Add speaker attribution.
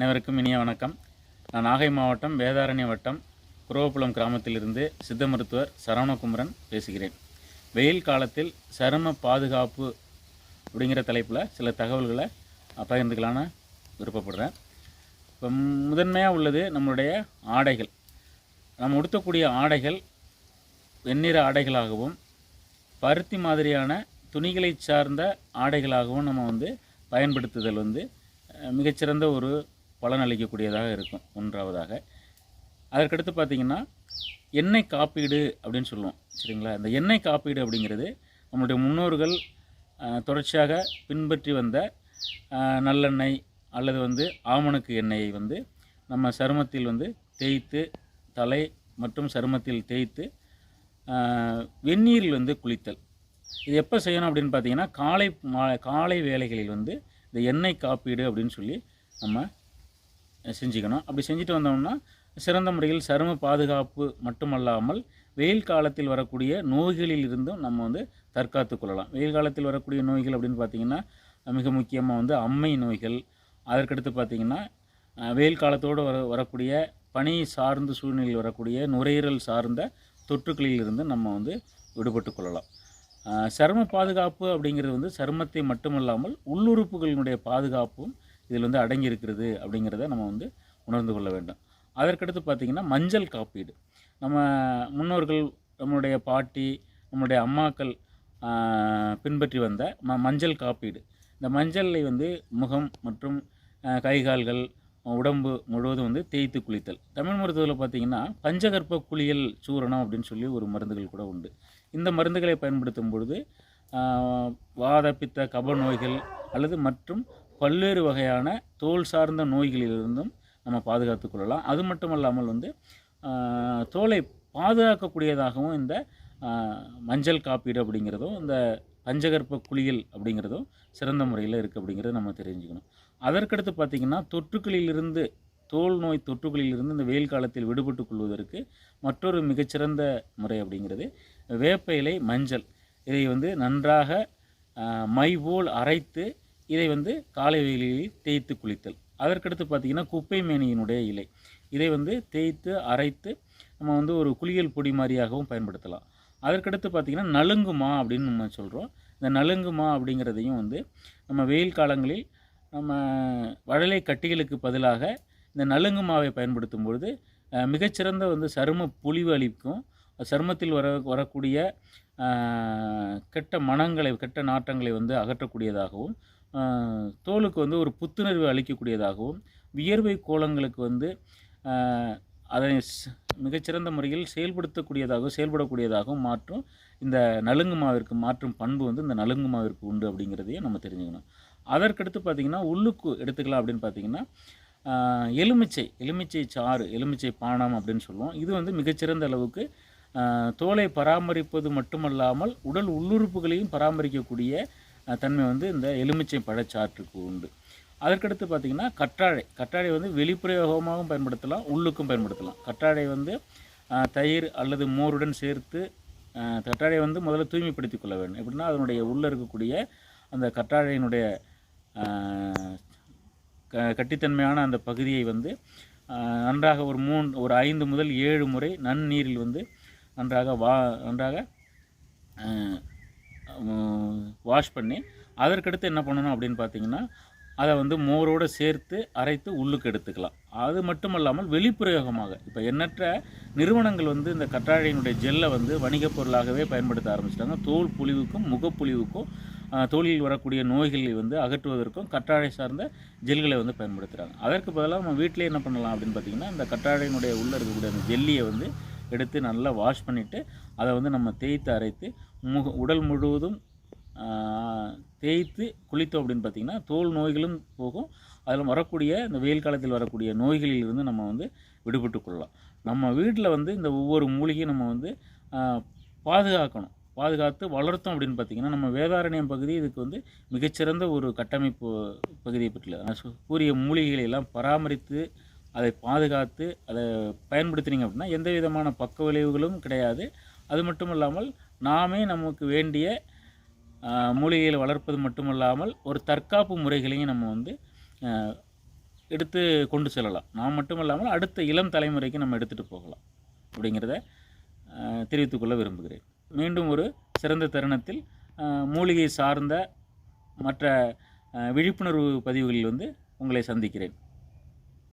Speaker 1: அனைவருக்கும் இனிய வணக்கம். நான் நாகை மாவட்டம் வேதாரண்ய வட்டம் குரோவப்புலம் கிராமத்திலிருந்து சித்த மருத்துவர் சரவணகுமரன் பேசுகிறேன். வெயில் காலத்தில் சரும பாதுகாப்பு அப்படிங்கிற தலைப்பில் சில தகவல்களை பகிர்ந்துக்கலான்னு விருப்பப்படுறேன். இப்போ முதன்மையாக உள்ளது நம்மளுடைய ஆடைகள். நம்ம உடுத்தக்கூடிய ஆடைகள் வெண்ணிற ஆடைகளாகவும் பருத்தி மாதிரியான துணிகளை சார்ந்த ஆடைகளாகவும் நம்ம பயன்படுத்துதல் மிகச்சிறந்த ஒரு பலன் அளிக்கக்கூடியதாக இருக்கும். ஒன்றாவதாக அதற்கடுத்து பார்த்திங்கன்னா எண்ணெய் காப்பீடு அப்படின்னு சொல்லுவோம், சரிங்களா? இந்த எண்ணெய் காப்பீடு அப்படிங்கிறது நம்மளுடைய முன்னோர்கள் தொடர்ச்சியாக பின்பற்றி வந்த நல்லெண்ணெய் அல்லது ஆமணக்கு எண்ணெயை நம்ம சருமத்தில் தேய்த்து தலை மற்றும் சருமத்தில் தேய்த்து வெந்நீரில் குளித்தல். இது எப்போ செய்யணும் அப்படின்னு பார்த்தீங்கன்னா காலை வேளைகளில் இந்த எண்ணெய் காப்பீடு அப்படின்னு சொல்லி நம்ம செஞ்சுக்கணும். அப்படி செஞ்சுட்டு வந்தோம்னா சிறந்த முறையில் சரும பாதுகாப்பு மட்டுமல்லாமல் வெயில் காலத்தில் வரக்கூடிய நோய்களில் இருந்தும் நம்ம தற்காத்து கொள்ளலாம். வெயில் காலத்தில் வரக்கூடிய நோய்கள் அப்படின்னு பார்த்திங்கன்னா மிக முக்கியமாக அம்மை நோய்கள். அதற்கடுத்து பார்த்திங்கன்னா வெயில் காலத்தோடு வரக்கூடிய பனி சார்ந்த சூழ்நிலையில் வரக்கூடிய நுரையீரல் சார்ந்த தொற்றுக்களில் இருந்து நம்ம விடுபட்டு கொள்ளலாம். சரும பாதுகாப்பு அப்படிங்கிறது சருமத்தை மட்டுமல்லாமல் உள்ளுறுப்புகளினுடைய பாதுகாப்பும் இதில் அடங்கி இருக்கிறது அப்படிங்கிறத நம்ம உணர்ந்து கொள்ள வேண்டும். அதற்கடுத்து பார்த்திங்கன்னா மஞ்சள் காப்பீடு. நம்ம முன்னோர்கள், நம்மளுடைய பாட்டி, நம்மளுடைய அம்மாக்கள் பின்பற்றி வந்த மஞ்சள் காப்பீடு. இந்த மஞ்சளை முகம் மற்றும் கைகால்கள் உடம்பு முழுவதும் தேய்த்து குளித்தல். தமிழ் மருத்துவத்தில் பார்த்திங்கன்னா பஞ்சகற்ப குளியல் சூரணம் அப்படின்னு சொல்லி ஒரு மருந்துகள் கூட உண்டு. இந்த மருந்துகளை பயன்படுத்தும் பொழுது வாத பித்த கப நோய்கள் அல்லது மற்றும் பல்வேறு வகையான தோல் சார்ந்த நோய்களிலிருந்தும் நம்ம பாதுகாத்து கொள்ளலாம். அது மட்டுமல்லாமல் தோலை பாதுகாக்கக்கூடியதாகவும் இந்த மஞ்சள் காப்பீடு அப்படிங்கிறதும் இந்த பஞ்சகற்ப குளியல் அப்படிங்கிறதும் சிறந்த முறையில் இருக்குது அப்படிங்கிறத நம்ம தெரிஞ்சுக்கணும். அதற்கடுத்து பார்த்திங்கன்னா தொற்றுக்களிலிருந்து, தோல் நோய் தொற்றுக்களிலிருந்து இந்த வெயில் காலத்தில் விடுபட்டு கொள்வதற்கு மற்றொரு மிகச்சிறந்த முறை அப்படிங்கிறது வேப்ப இலை மஞ்சள். இதை நன்றாக மை போல் அரைத்து இதை காலை வெயிலில் தேய்த்து குளித்தல். அதற்கடுத்து பார்த்திங்கன்னா குப்பை மேனியினுடைய இலை, இதை தேய்த்து அரைத்து நம்ம ஒரு குளியல் பொடி மாதிரியாகவும் பயன்படுத்தலாம். அதற்கடுத்து பார்த்திங்கன்னா நலுங்குமா அப்படின்னு நம்ம சொல்கிறோம். இந்த நலுங்குமா அப்படிங்கிறதையும் நம்ம வெயில் காலங்களில் நம்ம வழலை கட்டிகளுக்கு பதிலாக இந்த நலுங்கு மாவை பயன்படுத்தும் பொழுது மிகச்சிறந்த சரும பொலிவு அளிக்கும். சருமத்தில் வரக்கூடிய கெட்ட மணங்களை, கெட்ட நாற்றங்களை அகற்றக்கூடியதாகவும் தோலுக்கு ஒரு புத்துணர்வு அளிக்கக்கூடியதாகவும் வியர்வை கோலங்களுக்கு அதை மிகச்சிறந்த முறையில் செயல்படக்கூடியதாகவும் மாற்றும். இந்த நலுங்கு மாவிற்கு மாற்றும் பண்பு இந்த நலுங்கு மாவிற்கு உண்டு அப்படிங்கிறதையும் நம்ம தெரிஞ்சுக்கணும். அதற்கடுத்து பார்த்திங்கன்னா உள்ளுக்கு எடுத்துக்கலாம் அப்படின்னு பார்த்திங்கன்னா எலுமிச்சை சாறு, எலுமிச்சை பானம் அப்படின்னு சொல்லுவோம். இது மிகச்சிறந்த அளவுக்கு தோலை பராமரிப்பது மட்டுமல்லாமல் உடல் உள்ளுறுப்புகளையும் பராமரிக்கக்கூடிய தன்மை இந்த எலுமிச்சை பழச்சாற்றுக்கு உண்டு. அதற்கடுத்து பார்த்திங்கன்னா கற்றாழை வெளிப்பிரயோகமாகவும் பயன்படுத்தலாம், உள்ளுக்கும் பயன்படுத்தலாம். கற்றாழை தயிர் அல்லது மோருடன் சேர்த்து கற்றாழையை முதல்ல தூய்மைப்படுத்தி கொள்ள வேண்டும். எப்படின்னா அதனுடைய உள்ளே இருக்கக்கூடிய அந்த கற்றாழையினுடைய கட்டித்தன்மையான அந்த பகுதியை நன்றாக ஒரு 5 முதல் 7 முறை நன்னீரில் நன்றாக வாஷ் பண்ணி அதற்கடுத்து என்ன பண்ணணும் அப்படின்னு பார்த்திங்கன்னா அதை மோரோடு சேர்த்து அரைத்து உள்ளுக்கு எடுத்துக்கலாம். அது மட்டுமல்லாமல் வெளிப்பிரயோகமாக இப்போ எண்ணற்ற நிறுவனங்கள் இந்த கற்றாழையினுடைய ஜெல்லை வணிகப் பொருளாகவே பயன்படுத்த ஆரம்பிச்சிட்டாங்க. தோல் புலிவுக்கும் முகப்புலிவுக்கும் தோலில் வரக்கூடிய நோய்களை அகற்றுவதற்கும் கற்றாழை சார்ந்த ஜெல்களை பயன்படுத்துகிறாங்க. அதற்கு பதிலாக நம்ம வீட்டிலே என்ன பண்ணலாம் அப்படின்னு பார்த்திங்கன்னா இந்த கற்றாழையினுடைய உள்ளே இருக்கக்கூடிய அந்த ஜெல்லியை எடுத்து நல்லா வாஷ் பண்ணிவிட்டு அதை நம்ம தேய்த்து அரைத்து உடல் முழுவதும் தேய்த்து குளித்தோம் அப்படின்னு பார்த்திங்கன்னா தோல் நோய்களும் போகும். அதில் வரக்கூடிய இந்த வெயில் காலத்தில் வரக்கூடிய நோய்களிலிருந்து நம்ம விடுபட்டு கொள்ளலாம். நம்ம வீட்டில் இந்த ஒவ்வொரு மூலிகையும் நம்ம பாதுகாத்து வளர்த்தோம் அப்படின்னு பார்த்திங்கன்னா நம்ம வேதாரண்யம் பகுதி இதுக்கு மிகச்சிறந்த ஒரு கட்டமைப்பு பகுதியை பற்றில கூறிய மூலிகைகளை எல்லாம் பராமரித்து அதை பாதுகாத்து அதை பயன்படுத்தினீங்க அப்படின்னா எந்த விதமான பக்க விளைவுகளும் கிடையாது. அது மட்டும் இல்லாமல் நாமே நமக்கு வேண்டிய மூலிகைகளை வளர்ப்பது மட்டுமல்லாமல் ஒரு தற்காப்பு முறைகளையும் நம்ம எடுத்து கொண்டு செல்லலாம். நான் மட்டும் இல்லாமல் அடுத்த இளம் தலைமுறைக்கு நம்ம எடுத்துகிட்டு போகலாம் அப்படிங்கிறத தெரிவித்துக்கொள்ள விரும்புகிறேன். மீண்டும் ஒரு சிறந்த தருணத்தில் மூலிகை சார்ந்த மற்ற விழிப்புணர்வு பதிவுகளில் உங்களை சந்திக்கிறேன்.